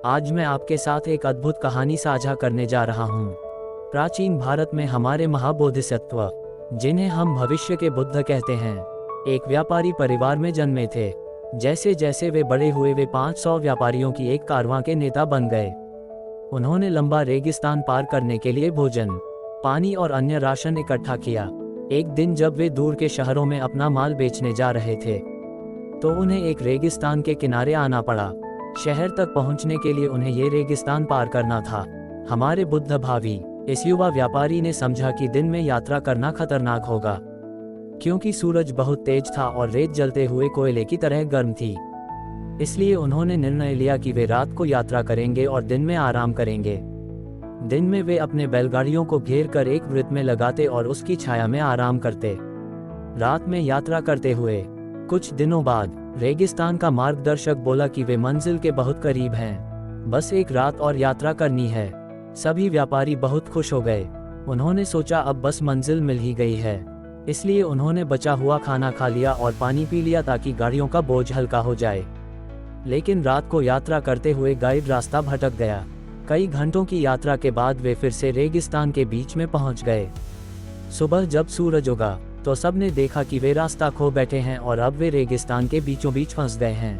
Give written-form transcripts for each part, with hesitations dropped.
आज मैं आपके साथ एक अद्भुत कहानी साझा करने जा रहा हूँ। प्राचीन भारत में हमारे महाबोधिसत्व, जिन्हें हम भविष्य के बुद्ध कहते हैं, एक व्यापारी परिवार में जन्मे थे। जैसे जैसे वे बड़े हुए वे 500 व्यापारियों की एक कारवां के नेता बन गए। उन्होंने लंबा रेगिस्तान पार करने के लिए भोजन, पानी और अन्य राशन इकट्ठा किया। एक दिन जब वे दूर के शहरों में अपना माल बेचने जा रहे थे, तो उन्हें एक रेगिस्तान के किनारे आना पड़ा। शहर तक पहुंचने के लिए उन्हें ये रेगिस्तान पार करना था। हमारे बुद्ध भावी इस युवा व्यापारी ने समझा कि दिन में यात्रा करना खतरनाक होगा, क्योंकि सूरज बहुत तेज था और रेत जलते हुए कोयले की तरह गर्म थी। इसलिए उन्होंने निर्णय लिया कि वे रात को यात्रा करेंगे और दिन में आराम करेंगे। दिन में वे अपने बैलगाड़ियों को घेर कर एक वृत्त में लगाते और उसकी छाया में आराम करते। रात में यात्रा करते हुए कुछ दिनों बाद रेगिस्तान का मार्गदर्शक बोला कि वे मंजिल के बहुत करीब हैं, बस एक रात और यात्रा करनी है। सभी व्यापारी बहुत खुश हो गए। उन्होंने सोचा अब बस मंजिल मिल ही गई है। इसलिए उन्होंने बचा हुआ खाना खा लिया और पानी पी लिया ताकि गाड़ियों का बोझ हल्का हो जाए। लेकिन रात को यात्रा करते हुए गाइड रास्ता भटक गया। कई घंटों की यात्रा के बाद वे फिर से रेगिस्तान के बीच में पहुंच गए। सुबह जब सूरज उगा तो सबने देखा कि वे रास्ता खो बैठे हैं और अब वे रेगिस्तान के बीचों बीच फंस गए हैं।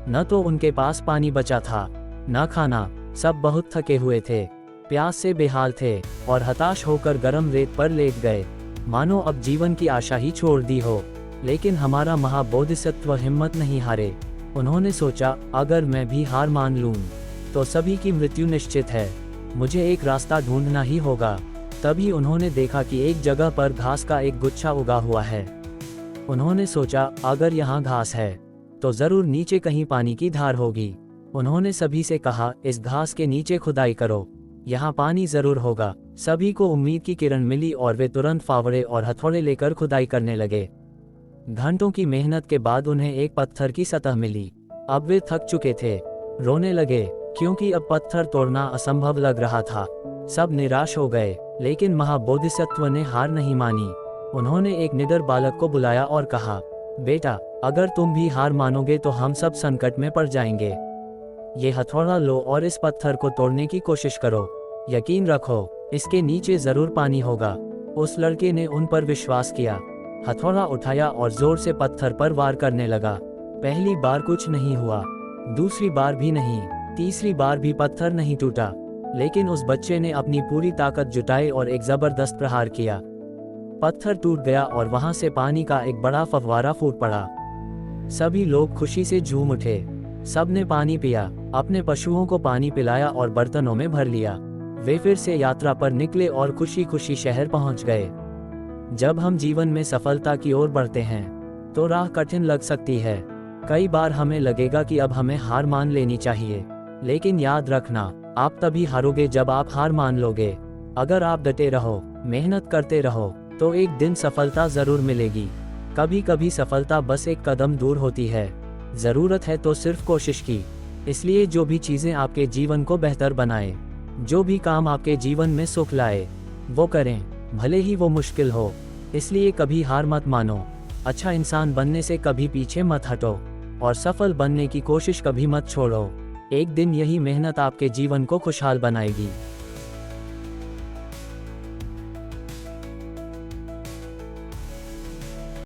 न तो उनके पास पानी बचा था, न खाना। सब बहुत थके हुए थे, प्यास से बेहाल थे और हताश होकर गर्म रेत पर लेट गए, मानो अब जीवन की आशा ही छोड़ दी हो। लेकिन हमारा महाबोधिसत्व हिम्मत नहीं हारे। उन्होंने सोचा, अगर मैं भी हार मान लूं तो सभी की मृत्यु निश्चित है। मुझे एक रास्ता ढूंढना ही होगा। तभी उन्होंने देखा कि एक जगह पर घास का एक गुच्छा उगा हुआ है। उन्होंने सोचा, अगर यहाँ घास है तो जरूर नीचे कहीं पानी की धार होगी। उन्होंने सभी से कहा, इस घास के नीचे खुदाई करो, यहाँ पानी जरूर होगा। सभी को उम्मीद की किरण मिली और वे तुरंत फावड़े और हथौड़े लेकर खुदाई करने लगे। घंटों की मेहनत के बाद उन्हें एक पत्थर की सतह मिली। अब वे थक चुके थे, रोने लगे, क्योंकि अब पत्थर तोड़ना असंभव लग रहा था। सब निराश हो गए, लेकिन महाबोधिसत्व ने हार नहीं मानी। उन्होंने एक निडर बालक को बुलाया और कहा, बेटा, अगर तुम भी हार मानोगे तो हम सब संकट में पड़ जाएंगे। ये हथौड़ा लो और इस पत्थर को तोड़ने की कोशिश करो। यकीन रखो, इसके नीचे जरूर पानी होगा। उस लड़के ने उन पर विश्वास किया, हथौड़ा उठाया और जोर से पत्थर पर वार करने लगा। पहली बार कुछ नहीं हुआ, दूसरी बार भी नहीं, तीसरी बार भी पत्थर नहीं टूटा। लेकिन उस बच्चे ने अपनी पूरी ताकत जुटाई और एक जबरदस्त प्रहार किया। पत्थर टूट गया और वहां से पानी का एक बड़ा फव्वारा फूट पड़ा। सभी लोग खुशी से झूम उठे। सबने पानी पिया, अपने पशुओं को पानी पिलाया और बर्तनों में भर लिया। वे फिर से यात्रा पर निकले और खुशी खुशी शहर पहुंच गए। जब हम जीवन में सफलता की ओर बढ़ते हैं तो राह कठिन लग सकती है। कई बार हमें लगेगा कि अब हमें हार मान लेनी चाहिए, लेकिन याद रखना, आप तभी हारोगे जब आप हार मान लोगे। अगर आप डटे रहो, मेहनत करते रहो, तो एक दिन सफलता जरूर मिलेगी। कभी कभी सफलता बस एक कदम दूर होती है। जरूरत है तो सिर्फ कोशिश की। इसलिए जो भी चीजें आपके जीवन को बेहतर बनाए, जो भी काम आपके जीवन में सुख लाए, वो करें, भले ही वो मुश्किल हो। इसलिए कभी हार मत मानो। अच्छा इंसान बनने से कभी पीछे मत हटो और सफल बनने की कोशिश कभी मत छोड़ो। एक दिन यही मेहनत आपके जीवन को खुशहाल बनाएगी।